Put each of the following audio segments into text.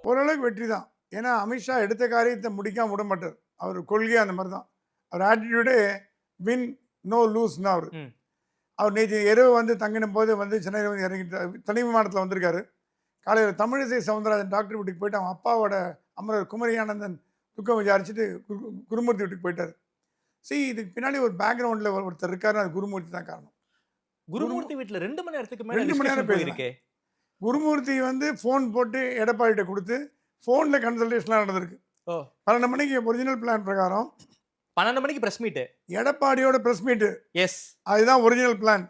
ஓரளவுக்கு வெற்றி தான். ஏன்னா, அமித்ஷா எடுத்த காரியத்த முடிக்காம விடமாட்டார். அவர் கொள்கையே அந்த மாரி தான். அவர் ஆட்டிட்யூடே வின், நோ லூஸ்ன்னு அவரு. ம். அவர் நேத்து இரவு வந்து தங்கினபோது வந்து சென்னையில வந்து இறங்கிட்டார். தனி விமானத்தில வந்திருக்காரு. காலையில தமிழிசை சவுந்தரராஜன் டாக்டர் வீட்டுக்கு போயிட்டு அவங்க அப்பாவோட அமரர் குமரி ஆனந்தன் துக்கம் விசாரிச்சுட்டு குருமூர்த்தி வீட்டுக்கு போயிட்டாரு. இதுக்கு பின்னாடி ஒரு பேக்கிரவுண்ட்ல ஒருத்தர் இருக்காருன்னா, அது குருமூர்த்தி தான் காரணம். குருமூர்த்தி வீட்ல 2 மணி நேரத்துக்கு மேல 2 மணி நேரம் டிஸ்கஷன் பேசினாங்க. போயிருக்கே. குருமூர்த்தி வந்து ஃபோன் போட்டு எடப்பாடிட்ட குடுத்து, ஃபோன்ல கன்சல்டேஷன்லாம் நடந்திருக்கு. ஓ! 12 மணிக்கு ஒரிஜினல் பிளான் பிரகாரம் 12 மணிக்கு பிரஸ் மீட். எடப்பாடியோட பிரஸ் மீட். எஸ். அதுதான் ஒரிஜினல் பிளான்.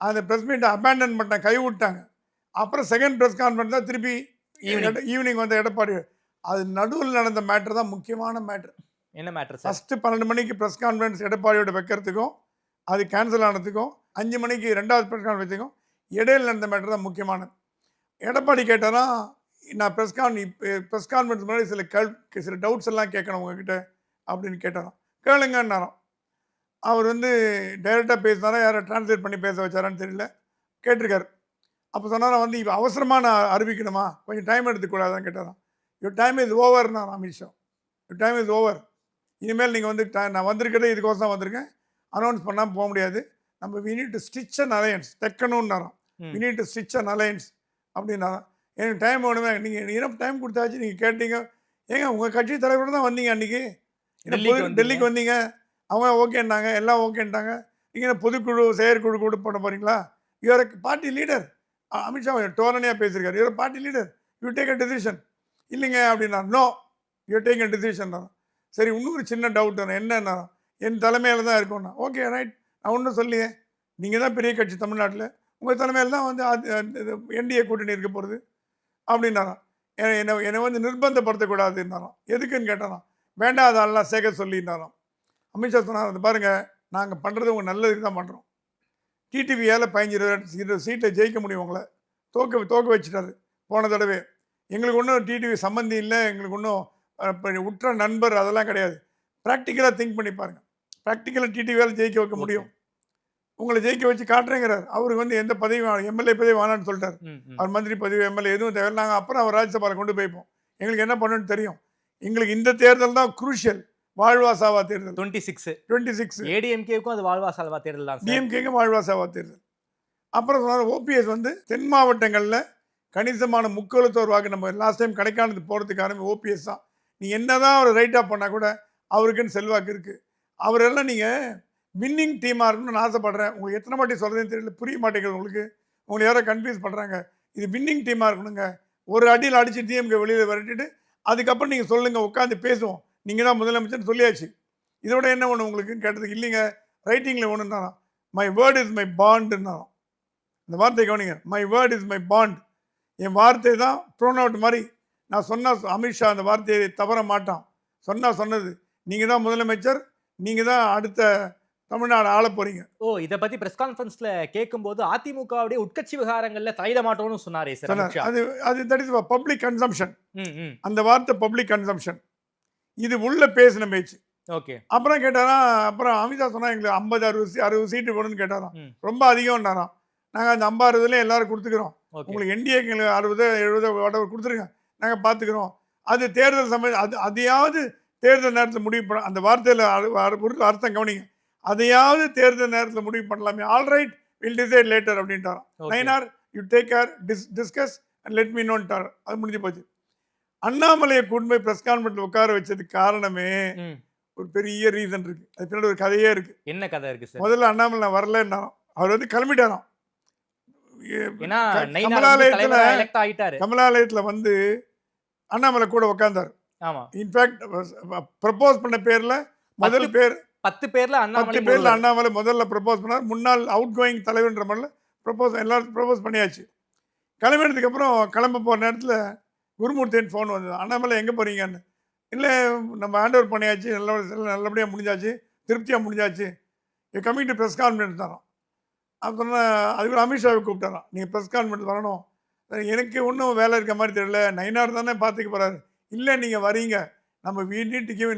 அந்த பிரஸ் மீட்ட அபேண்டன் பண்ணிட்டாங்க. கைவிட்டாங்க. அப்புறம் செகண்ட் பிரஸ் கான்ஃபரன்ஸ் தான் திருப்பி ஈவினிங் வந்த எடப்பாடி. அது நடுவுல நடந்த மேட்டர் தான் முக்கியமான மேட்டர். என்ன மேட்டர் சார்? ஃபர்ஸ்ட் 12 மணிக்கு பிரஸ் கான்ஃபரன்ஸ் எடப்பாடியோட வைக்கிறதுக்கும், அது கேன்சல் ஆனதுக்கும், 5 மணிக்கு 2வது பிரஸ் கான்ஃபரன்ஸுக்கும் இடையில நடந்த மேட்டர் தான் முக்கியமானது. எடப்பாடி கேட்டாரா, நான் பிரஸ் கான்ஃபரன்ஸ் முன்னாடி சில டவுட்ஸ் எல்லாம் கேட்கணும் உங்ககிட்ட அப்படின்னு கேட்டாராம். கேளுங்கன்னாராம். அவர் வந்து டைரெக்டாக பேசினாரா, யாரை டிரான்ஸ்லேட் பண்ணி பேச வச்சாரான்னு தெரியல. கேட்டிருக்காரு. அப்போ சொன்னாரா வந்து இப்போ அவசரமாக நான் அறிவிக்கணுமா, கொஞ்சம் டைம் எடுத்துக்கூடாதான்னு கேட்டாராம். Your time is ஓவர்னாராம் Amit Shah. Your time is over. இனிமேல் நீங்கள் வந்து நான் வந்திருக்கிறதே இதுக்கோசம் தான் வந்திருக்கேன். அனௌன்ஸ் பண்ணாமல் போக முடியாது. நம்ம we need to stitch an alliance தைக்கணும்னாராம். We need to stitch an alliance அப்படின்னாராம். எனக்கு டைம் வேணுமே, நீங்கள் இனஃப் டைம் கொடுத்தாச்சு, நீங்கள் கேட்டீங்க. ஏங்க உங்கள் கட்சி தலைவர் தான் வந்தீங்க அன்றைக்கி, டெல்லிக்கு வந்தீங்க, அவங்க ஓகேன்னாங்க, எல்லாம் ஓகேன்ட்டாங்க. நீங்கள் பொதுக்குழு செயற்குழு கூட பண்ண போகிறீங்களா? You are party leader. அமித்ஷா டோரனியாக பேசியிருக்காரு. You are party leader, you take a decision. இல்லைங்க அப்படின்னா, no you take a decision தான். சரி, இன்னொரு சின்ன டவுட் வரும். என்னன்னா, என் தலைமையில் தான் இருக்கும்னா, ஓகே ரைட், நான் ஒன்றும் சொல்லியே, நீங்கள் தான் பெரிய கட்சி தமிழ்நாட்டில், உங்கள் தலைமையில் தான் வந்து என்டிஏ கூட்டணி இருக்க போகிறது அப்படின்னாராம். என்னை வந்து நிர்பந்தப்படுத்தக்கூடாதுன்னாராம். எதுக்குன்னு கேட்டாராம். வேண்டாம் அதெல்லாம் சேர்க்க சொல்லினாராம். அமித்ஷா சொன்னார், அது பாருங்கள், நாங்கள் பண்ணுறது உங்கள் நல்லதுக்கு தான் பண்ணுறோம். டிடிவியால் 15-20 சீட்டில் ஜெயிக்க முடியும், உங்களை தோக்க வச்சுட்டாரு போன தடவை. எங்களுக்கு ஒன்றும் டிடிவி சம்மந்தி இல்லை, எங்களுக்கு ஒன்றும் உற்ற நண்பர் அதெல்லாம் கிடையாது. ப்ராக்டிக்கலாக திங்க் பண்ணி பாருங்கள். ப்ராக்டிக்கலாக டிடிவியால் ஜெயிக்க வைக்க முடியும். உங்களை ஜெயிக்க வச்சு காட்டுறேங்கிறார். அவருக்கு வந்து எந்த பதவி எம்எல்ஏ பதவி வேணான்னு சொல்லிட்டார். அவர் மந்திரி பதவி எம்எல்ஏ எதுவும் தேவை. நாங்கள் அப்புறம் அவர் ராஜ்யசபாவில் கொண்டு போய்ப்போம். எங்களுக்கு என்ன பண்ணணும்னு தெரியும். எங்களுக்கு இந்த தேர்தல் தான் குரூஷியல். வாழ்வா சாவா தேர்தல். 26 ஏடிஎம்கேக்கும் அது வாழ்வா சாவா தேர்தல் தான். டிஎம்கேக்கும் வாழ்வா சாவா தேர்தல். அப்புறம் சொன்னார், ஓபிஎஸ் வந்து தென் மாவட்டங்களில் கணிசமான முக்கியத்துவ வாக்கு நம்ம லாஸ்ட் டைம் கிடைக்கானது போகிறதுக்கு காரணம் ஓபிஎஸ் தான். நீ என்னதான் அவர் ரைட்டாக பண்ணால் கூட அவருக்குன்னு செல்வாக்கு இருக்குது. அவரெல்லாம் நீங்கள் வின்னிங் டீமாக இருக்கணும்னு நான் ஆசைப்படுறேன். உங்களுக்கு எத்தனை வாட்டி சொல்கிறதுன்னு தெரியல, புரிய மாட்டேங்குது உங்களுக்கு. உங்களை யாரோ கன்ஃபியூஸ் பண்ணுறாங்க. இது வின்னிங் டீமாக இருக்கணுங்க. ஒரு அடியில் அடித்து டிஎம்கே வெளியில் விரட்டிட்டு அதுக்கப்புறம் நீங்கள் சொல்லுங்கள், உட்காந்து பேசுவோம், நீங்கள் தான் முதலமைச்சர்னு சொல்லியாச்சு, இதோட என்ன ஒன்று உங்களுக்குன்னு கேட்டதுக்கு, இல்லைங்க ரைட்டிங்கில் ஒன்றுன்னா மை வேர்ட் இஸ் மை பாண்டுன்னா. இந்த வார்த்தை கவனிங்க, my word is my bond. என் வார்த்தை தான் ப்ரோனவுட் மாதிரி. நான் சொன்னால் அமித்ஷா அந்த வார்த்தையை தவற மாட்டான். சொன்னது நீங்கள் தான் முதலமைச்சர், நீங்கள் தான் அடுத்த தமிழ்நாடு ஆள போறீங்க. ஓ, இத பத்தி பிரஸ் கான்ஃபரன்ஸ்ல கேட்கும்போது அதிமுகவுடைய உட்கட்சி விவகாரங்கள்ல தலையிட மாட்டோம்னு சொன்னாரே சார் அமித்ஷா. அது தட் இஸ் பப்ளிக் கன்சம்ப்ஷன். அந்த வார்த்தை பப்ளிக் கன்சம்ப்ஷன். இது உள்ள பேசின பேச்சு. ஓகே. அப்புறம் கேட்டாரா, அப்புறம் அமித்ஷா சொன்னா எங்களுக்கு 50-60 சீட்டு வேணும்னு கேட்டாராம். ரொம்ப அதிகம்னாராம். நாங்கள் அந்த 50 எல்லாரும் கொடுத்துக்கிறோம். உங்களுக்கு என்டிஏக்கு 60-70 கொடுத்துருங்க, நாங்கள் பார்த்துக்கிறோம். அது தேர்தல் சமயம், அதையாவது தேர்தல் நேரத்தில் முடிவு பண்ண. அந்த வார்த்தையில் அர்த்தம் கவனிங்க. அதையாவது தேர்தல் நேரத்தில் முடிவு பண்ணலாமே. ஆல்ரைட், வில் டிசைட் லேட்டர் அப்படின்ட்டாராம். Nainar, you take care, discuss and let me நோன்ட்டார். அது முடிஞ்சு போச்சு. அண்ணாமலையை கூட்டு போய் பிரஸ் கான்ஃபரன்ஸ் உட்கார வச்சதுக்கு காரணமே ஒரு பெரிய ரீசன் இருக்கு. அது பின்னாடி ஒரு கதையே இருக்கு. என்ன கதை இருக்கு சார்? முதல்ல அண்ணாமலை நான் வரலன்னாராம். அவர் வந்து கிளம்பிட்டாராம். கமலாலயத்தில் வந்து அண்ணாமலை கூட உட்கார்ந்தார். இன்ஃபேக்ட் ப்ரப்போஸ் பண்ண பேர்ல முதல் பேர் 10 பேர்ல அண்ணாமலை முதல்ல ப்ரப்போஸ் பண்ணார். முன்னாள் அவுட் கோயிங் தலைவர்ன்ற மாதிரி எல்லாரும் ப்ரப்போஸ் பண்ணியாச்சு. கிளம்பினதுக்கு அப்புறம் கிளம்ப போகிற நேரத்தில் குருமூர்த்தின்னு ஃபோன் வந்தது. அண்ணாமலை எங்கே போகிறீங்கன்னு. இல்லை, நம்ம ஹேண்ட் ஓவர் பண்ணியாச்சு, நல்லபடியாக முடிஞ்சாச்சு, திருப்தியாக முடிஞ்சாச்சு, கம்மிங் டு ப்ரெஸ் கான்ஃபரன்ஸ் தரோம். அப்புறம் அதுக்கு அமித்ஷாவை கூப்பிட்டாராம். நீங்கள் ப்ரெஸ் கான்ஃபரன்ஸ் வரணும். எனக்கு ஒன்றும் வேலை இருக்க மாதிரி தெரியல, நயினார் தானே பார்த்துக்க போகிறாரு. இல்லை, நீங்கள் வரீங்க, நம்ம we need to give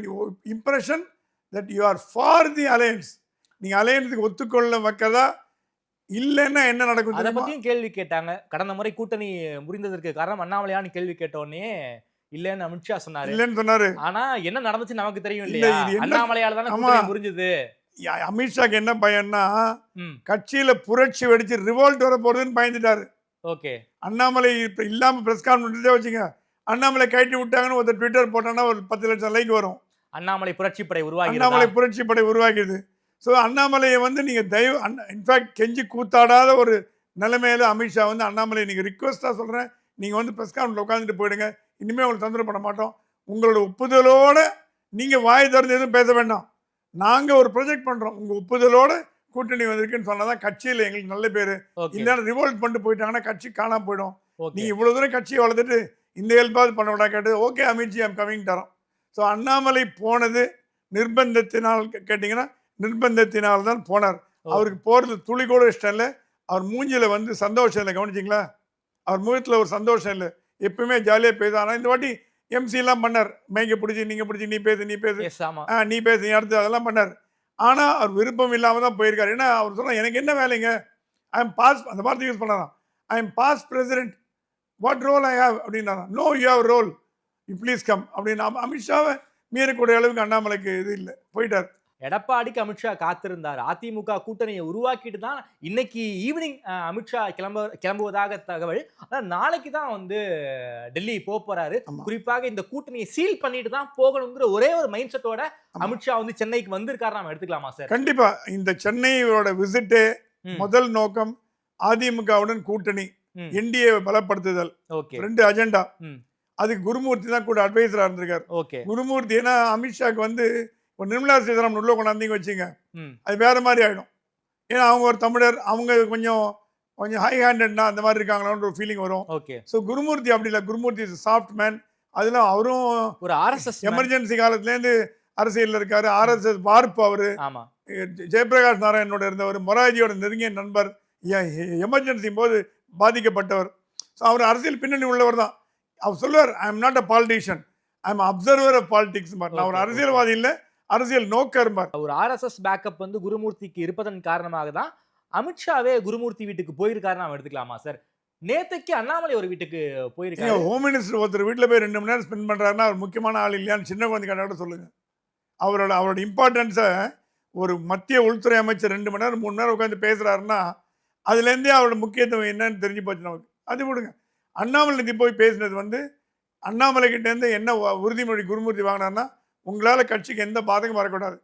impression that you are for the alliance. நீங்கள் அலையன்ஸுக்கு ஒத்துக்கொள்ள வைக்கதா, இல்லைன்னா என்ன நடக்கும்? அதை பற்றியும் கேள்வி கேட்டாங்க. கடந்த முறை கூட்டணி முடிந்ததற்கு காரணம் அண்ணாமலையான்னு கேள்வி கேட்டோடனே இல்லன்னு அமித்ஷா சொன்னாரு. இல்லைன்னு சொன்னாரு. ஆனா என்ன நடந்துச்சு நமக்கு தெரியும் இல்ல இல்லையா? இது என்ன அண்ணாமலையால தானே ஆமா. கூட்டணி முறிஞ்சது. அமித்ஷாக்கு என்ன பயன்னா, ம். கட்சியில புரட்சி வெடிச்சு ரிவோல்ட் வர போறதுன்னு பயந்துட்டாரு. ஓகே. அண்ணாமலை இப்ப இல்லாம பிரஸ் கான்ஃபரன்ஸே வச்சுங்க. அண்ணாமலை கழட்டி விட்டாங்கன்னு ஒருத்தர் ட்விட்டர் போட்டான்னா ஒரு 10 லட்சம் லைக் வரும். அண்ணாமலை புரட்சி படை உருவாகிறதா? அண்ணாமலை புரட்சி படை உருவாக்கியது. ஸோ அண்ணாமலையை வந்து நீங்க தயவு இன்ஃபேக்ட் கெஞ்சி கூத்தாடாத ஒரு நிலைமையில அமித்ஷா வந்து அண்ணாமலை நீங்க ரிக்வெஸ்டா சொல்றேன். நீங்க வந்து பிரஸ் கான்ஃபரன்ஸ்ல உட்கார்ந்துட்டு போயிடுங்க. இனிமே உங்களுக்கு தொந்தரவு பண்ண மாட்டோம். உங்களோட ஒப்புதலோட நீங்க வாய் திறந்து எதுவும் பேச வேண்டாம். நாங்க ஒரு ப்ரொஜெக்ட் பண்றோம். உங்க ஒப்புதலோட கூட்டணி வந்திருக்குன்னு சொன்னாதான் கட்சியில எங்களுக்கு நல்ல பேரு. ஓகே. இல்லைன்னா ரிவோல்ட் பண்ணிட்டு போயிட்டாங்கன்னா கட்சி காணாம போயிடும். ஓகே. நீங்க இவ்வளவு தூரம் கட்சியை வளர்த்துட்டு இந்த ஹெல்ப்பாவது பண்ண விடா கேட்டு ஓகே அமித்ஜி ஐம் கமிங் தரோம். ஸோ அண்ணாமலை போனது நிர்பந்தத்தினால் கேட்டிங்கன்னா நிர்பந்தத்தினால் தான் போனார். அவருக்கு போகிறது துளி கூட இஷ்டம் இல்லை. அவர் மூஞ்சில வந்து சந்தோஷம் இல்லை. கவனிச்சிங்களா? அவர் முகத்தில் ஒரு சந்தோஷம் இல்லை. எப்பவுமே ஜாலியாக பேச. ஆனால் இந்த வாட்டி எம்சிலாம் பண்ணார். மைக்கை பிடிச்சி நீங்கள் பிடிச்சி நீ பேசு நீ பேசு எஸ், ஆமா. நீ பேசு நீ அடுத்து அதெல்லாம் பண்ணார். ஆனால் அவர் விருப்பம் இல்லாமல் தான் போயிருக்காரு. ஏன்னா அவர் சொன்னால் எனக்கு என்ன வேலைங்க, ஐ எம் பாஸ், அந்த வார்த்தை யூஸ் பண்ணாராம். I am boss president, what role I have அப்படின்னாராம். No you have role, you please come அப்படின்னு அமித்ஷாவை மீறக்கூடிய அளவுக்கு அண்ணாமலைக்கு இது இல்லை, போயிட்டார். எடப்பாடிக்கு அமித்ஷா காத்திருந்தார். அதிமுக கூட்டணியை உருவாக்கிட்டு தான் இன்னைக்கு ஈவினிங் அமித்ஷா கிளம்புவதாக தகவல். ஆனா நாளைக்கு தான் வந்து டெல்லி போறாரு. ஆமா. குறிப்பாக இந்த கூட்டணியை சீல் பண்ணிட்டு தான் போகணுங்கிற ஒரே ஒரு மைண்ட் செட்டோட ஆமா. அமித்ஷா வந்து சென்னைக்கு வந்திருக்காரு. நாம எடுத்துக்கலாமா சார்? கண்டிப்பா இந்த சென்னையோட விசிட்டு ம். முதல் நோக்கம் அதிமுகவுடன் கூட்டணி, ம். என்டிஏ பலப்படுத்துதல், ஓகே. 2 அஜெண்டா. ம். அதுக்கு குருமூர்த்தி தான் கூட அட்வைசரா இருந்திருக்காரு. ஓகே. குருமூர்த்தி ஏன்னா அமித்ஷாக்கு வந்து இப்போ நிர்மலா சீதாராமன் உள்ள கொண்டாந்தீங்க வச்சுங்க, ம். அது வேற மாதிரி ஆயிடும். ஏன்னா அவங்க ஒரு தமிழர், அவங்க கொஞ்சம் கொஞ்சம் ஹை ஹேண்டட்னா அந்த மாதிரி இருக்காங்களான்ற ஒரு ஃபீலிங் வரும். ஓகே. ஸோ குருமூர்த்தி அப்படி இல்லை. Gurumurthy is soft man. அதெல்லாம் அவரும் ஒரு ஆர்எஸ்எஸ் எமர்ஜென்சி காலத்துலேருந்து அரசியலில் இருக்காரு. ஆர்எஸ்எஸ் வார்ப்பு அவரு. ஆமா. ஜெயபிரகாஷ் நாராயணனோட இருந்தவர், மொராஜியோட நெருங்கிய நண்பர், எமர்ஜென்சி போது பாதிக்கப்பட்டவர். ஸோ அவர் அரசியல் பின்னணி உள்ளவர் தான். அவர் சொல்லுவார், I am not a politician, I am observer of politics. நான் ஒரு அரசியல்வாதி இல்லை, அரசியல் நோக்கர். ஒரு ஆர்எஸ்எஸ் பேக்கப் வந்து குருமூர்த்திக்கு இருப்பதன் காரணமாக தான் அமித்ஷாவே குருமூர்த்தி வீட்டுக்கு போயிருக்காரு. நாம எடுத்துக்கலாமா சார்? நேத்தைக்கு அண்ணாமலை ஒரு வீட்டுக்கு போயிருக்காரு. ஹோம் மினிஸ்டர் ஒருத்தர் வீட்டில் போய் 2 மணி நேரம் ஸ்பெண்ட் பண்ணுறாருன்னா அவர் முக்கியமான ஆள் இல்லையான்னு சின்ன குழந்தை கேட்டால் சொல்லுங்க. அவரோட இம்பார்ட்டன்ஸை ஒரு மத்திய உள்துறை அமைச்சர் 2 மணி நேரம் 3 மணி நேரம் உட்காந்து பேசுறாருன்னா அதுலேருந்தே அவரோட முக்கியத்துவம் என்னன்னு தெரிஞ்சு போச்சு நமக்கு. அது விடுங்க. அண்ணாமலை நிதி போய் பேசினது வந்து அண்ணாமலை கிட்டேருந்து என்ன உறுதிமொழி குருமூர்த்தி வாங்கினார்னா, உங்களால் கட்சிக்கு எந்த பாதகம் வரக்கூடாது,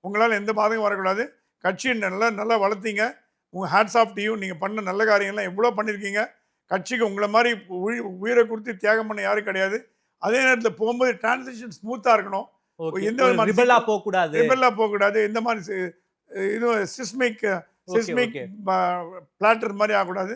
உங்களால் எந்த பாதகம் வரக்கூடாது, கட்சியை நல்லா வளர்த்தீங்க, உங்கள் ஹேட்ஸ் ஆஃப் டு யூ, நீங்கள் பண்ண நல்ல காரியங்கள்லாம் எவ்வளோ பண்ணியிருக்கீங்க, கட்சிக்கு உங்களை மாதிரி உயிரை கொடுத்து தியாகம் பண்ண யாரும் கிடையாது. அதே நேரத்தில் போகும்போது டிரான்சிஷன் ஸ்மூத்தாக இருக்கணும், எந்த விதமான ரிபெல்லா போகக்கூடாது, எந்த மாதிரி இது சிஸ்மிக் பிளாட்டர் மாதிரி ஆகக்கூடாது.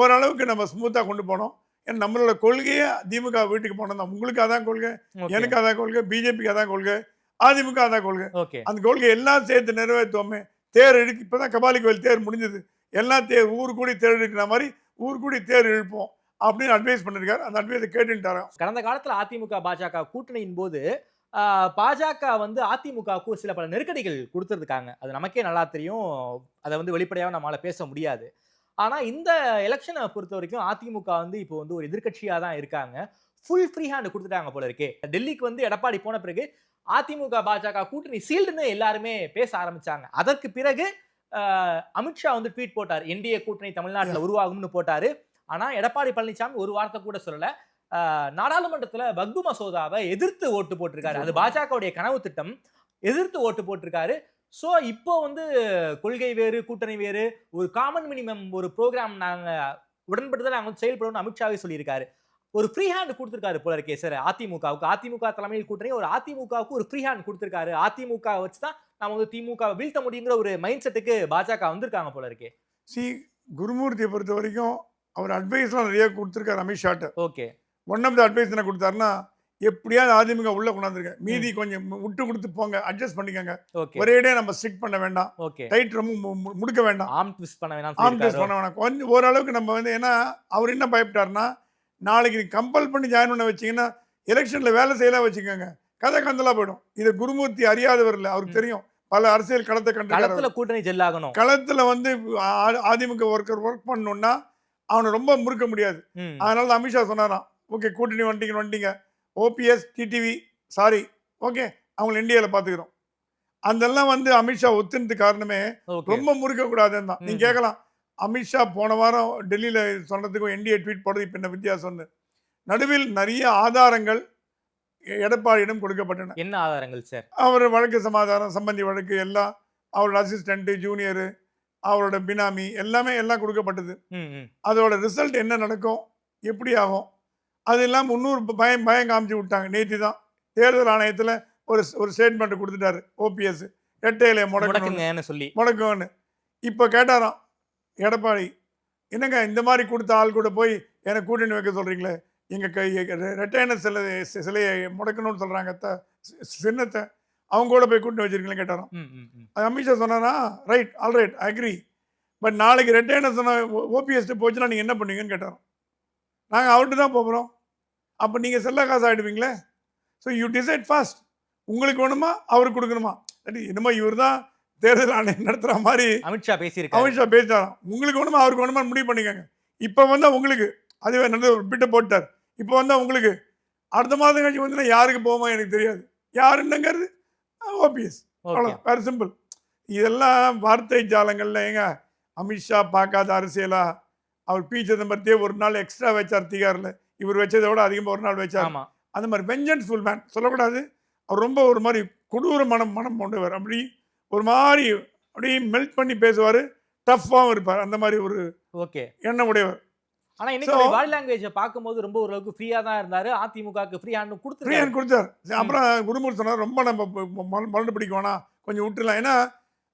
ஓரளவுக்கு நம்ம ஸ்மூத்தாக கொண்டு போனோம். ஏன்னா நம்மளோட கொள்கையே திமுக வீட்டுக்கு போனோம் தான். உங்களுக்கு அதான் கொள்கை, எனக்கு அதான் கொள்கை, பிஜேபிக்கு அதான் கொள்கை, அதிமுக அதான் கொள்கை. அந்த கொள்கை எல்லாம் சேர்த்து நிறைவேற்றுவோமே. தேர் இழுக்கு, இப்போதான் கபாலி கோயில் தேர் முடிஞ்சது, எல்லாம் தேர் ஊர் கூடி தேர் இழுக்கிற மாதிரி ஊர் கூடி தேர் இழுப்போம் அப்படின்னு அட்வைஸ் பண்ணிருக்காரு. அந்த அட்வைஸை கேட்டுட்டாராம். கடந்த காலத்துல அதிமுக பாஜக கூட்டணியின் போது பாஜக வந்து அதிமுகவுக்கு சில பல நெருக்கடிகள் கொடுத்துருக்காங்க. அது நமக்கே நல்லா தெரியும். அதை வந்து வெளிப்படையாக நம்மளால பேச முடியாது. ஆனா இந்த எலெக்ஷனை பொறுத்த வரைக்கும் அதிமுக வந்து இப்போ வந்து ஒரு எதிர்கட்சியா தான் இருக்காங்க. ஃபுல் ஃப்ரீ ஹேண்ட் கொடுத்துட்டாங்க போல இருக்கே. டெல்லிக்கு வந்து எடப்பாடி போன பிறகு அதிமுக பாஜக கூட்டணி சீல்டுன்னு எல்லாருமே பேச ஆரம்பிச்சாங்க. அதற்கு பிறகு அமித்ஷா வந்து ட்வீட் போட்டார், என்டிஏ கூட்டணி தமிழ்நாட்டில் உருவாகும்னு போட்டாரு. ஆனா எடப்பாடி பழனிசாமி ஒரு வார்த்தை கூட சொல்லல. நாடாளுமன்றத்துல வக்பு மசோதாவை எதிர்த்து ஓட்டு போட்டிருக்காரு. அது பாஜகவுடைய கனவு திட்டம், எதிர்த்து ஓட்டு போட்டிருக்காரு. ஸோ இப்போ வந்து கொள்கை வேறு கூட்டணி வேறு, ஒரு காமன் மினிமம் ஒரு ப்ரோக்ராம் நாங்க உடன்பட்டு நாங்கள் செயல்படணும்னு அமித்ஷாவே சொல்லியிருக்காரு. ஒரு ஃப்ரீ ஹேண்ட் கொடுத்துருக்காரு போல இருக்கே சார் அதிமுகவுக்கு. அதிமுக தலைமையில் கூட்டணி ஒரு அதிமுகவுக்கு ஒரு ஃப்ரீ ஹேண்ட் கொடுத்துருக்காரு. அதிமுக வச்சு தான் நம்ம வந்து திமுக வீழ்த்த முடியுங்கிற ஒரு மைண்ட் செட்டுக்கு பாஜக வந்திருக்காங்க போல இருக்கே. குருமூர்த்தியை பொறுத்த வரைக்கும் அவர் அட்வைஸ்லாம் நிறைய கொடுத்துருக்காரு அமித்ஷாட்ட. Okay. One of the advice என்ன கொடுத்தாருன்னா, எப்படியாவது அதிமுக உள்ள கொண்டாந்துருங்க, மீதி கொஞ்சம் விட்டு கொடுத்து போங்க, அட்ஜஸ்ட் பண்ணிக்கோங்க, ஒரேடே நம்ம ஸ்ட்ரிக்ட் பண்ண வேண்டாம், டைட் ரொம்ப முடுக்க வேண்டாம், ஆர்ம் ட்விஸ்ட் பண்ண வேணாம், கொஞ்சம் ஓரளவுக்கு நம்ம வந்து. ஏன்னா அவர் என்ன பயப்பட்டாருன்னா, நாளைக்கு கம்பல் பண்ணி ஜாயின் பண்ண வச்சிங்கன்னா எலெக்ஷனில் வேலை செய்யலாம் வச்சுக்கோங்க, கதை கந்தலா போயிடும். இது குருமூர்த்தி அறியாதவர் இல்லை, அவருக்கு தெரியும். பல அரசியல் களத்தை கண்டு கூட்டணி ஜெல்லாகணும், களத்தில் வந்து அதிமுக ஒர்க் பண்ணணும்னா அவனை ரொம்ப முறுக்க முடியாது. அதனால அமித்ஷா சொன்னாராம், ஓகே கூட்டணி வந்துட்டீங்க, ஓபிஎஸ் டிடிவி சாரி ஓகே அவங்கள என்டிஏல பார்த்துக்கிறோம். அதெல்லாம் வந்து அமித்ஷா ஒத்துனதுக்கு காரணமே ஓகே. ரொம்ப முறுக்க கூடாதுன்னு தான். நீங்க கேட்கலாம் அமித்ஷா போன வாரம் டெல்லியில சொன்னதுக்கும் என்டிஏ ட்வீட் போடுறது இப்போ என்ன வித்தியாசம்னு. நடுவில் நிறைய ஆதாரங்கள் எடப்பாடியிடம் கொடுக்கப்பட்டன. என்ன ஆதாரங்கள் சார்? அவர் வழக்கு சமாதானம் சம்பந்தி வழக்கு எல்லாம் அவரோட அசிஸ்டன்ட் ஜூனியர் அவரோட பினாமி எல்லாம் கொடுக்கப்பட்டது. அதோட ரிசல்ட் என்ன நடக்கும் எப்படி ஆகும் அது இல்லாமல் இன்னொரு பயம் காமிச்சு விட்டாங்க. நேற்று தான் தேர்தல் ஆணையத்தில் ஒரு ஸ்டேட்மெண்ட் கொடுத்துட்டாரு ஓபிஎஸ் ரெட்டையில முடக்குங்கன்னு சொல்லி முடக்குன்னு. இப்போ கேட்டாராம் எடப்பாடி, என்னங்க இந்த மாதிரி கொடுத்த ஆள் கூட போய் எனக்கு கூட்டணி வைக்க சொல்றீங்களே, எங்கள் ரெட்டையான சிலையை முடக்கணும்னு சொல்கிறாங்க சின்னத்தை, அவங்க கூட போய் கூட்டணி வச்சிருக்கீங்களா கேட்டாராம். அது அமித்ஷா சொன்னாரா, right all right agree, but நாளைக்கு ரெட்டையான சொன்ன ஓபிஎஸ்ட்டு போச்சுன்னா நீங்கள் என்ன பண்ணுவீங்கன்னு கேட்டாராம். நாங்கள் அவர்கிட்ட தான் போகிறோம். அப்போ நீங்கள் செல்ல காசு ஆகிடுவீங்களே. ஸோ யூ டிசைட் ஃபாஸ்ட், உங்களுக்கு வேணுமா அவருக்கு கொடுக்கணுமா. என்னமோ இவர் தான் தேர்தல் ஆணையம் நடத்துகிற மாதிரி அமித்ஷா பேசிட்டாராம். உங்களுக்கு வேணுமா அவருக்கு வேணுமா முடிவு பண்ணிக்கோங்க. இப்போ வந்தால் உங்களுக்கு அதுவே நல்ல ஒரு பிட்டை போட்டார். இப்போ வந்தால் உங்களுக்கு அடுத்த மாதம் கழிச்சு வந்து யாருக்கு போகுமா எனக்கு தெரியாது. யாருன்னுங்கிறது ஓபிஎஸ், அவ்வளோ வேறு சிம்பிள். இதெல்லாம் வார்த்தை ஜாலங்களில் ஏங்க அமித்ஷா பார்க்காத அரசியலா. அவர் பி சிதம்பரத்தையே ஒரு நாள் எக்ஸ்ட்ரா வச்சார் திகாரில், இவர் வச்சதை விட அதிகமாக ஒரு நாள் வச்சார். அந்த மாதிரி வெஞ்சன்ஸ்ஃபுல் மேன் சொல்லக்கூடாது. அவர் ரொம்ப ஒரு மாதிரி கொடூர மனம் கொண்டவர். அப்படி ஒரு மாதிரி அப்படியே மெல்ட் பண்ணி பேசுவார், டஃப்பாகவும் இருப்பார். அந்த மாதிரி ஒரு எண்ணம் உடையவர். ஆனா இன்னைக்கு பாடி லாங்குவேஜ் பார்க்கும்போது ரொம்ப ஓரளவுக்கு ஃப்ரீயா தான் இருந்தாரு. அதிமுகவுக்கு ஃப்ரீ ஹேண்ட் கொடுத்தார். அப்புறம் குருமூர்த்தி சொன்னார், ரொம்ப நம்ம மறந்து பிடிக்கணும், கொஞ்சம் விட்டுலாம். ஏன்னா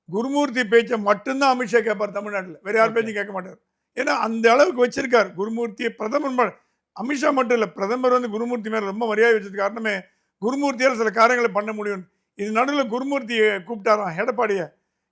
குருமூர்த்தி பேச்சை மட்டும்தான் அமித்ஷா கேட்பார் தமிழ்நாட்டில், வேற யார் பேச்சும் கேட்க மாட்டார். ஏன்னா அந்த அளவுக்கு வச்சிருக்கார் குருமூர்த்தியை. பிரதமர் அமித்ஷா மட்டும் இல்லை, பிரதமர் வந்து குருமூர்த்தி மேலே ரொம்ப மரியாதை வச்சது காரணமே குருமூர்த்தியால் சில காரியங்களை பண்ண முடியும். இது நடுவில் குருமூர்த்தியை கூப்பிட்டாராம் எடப்பாடியை,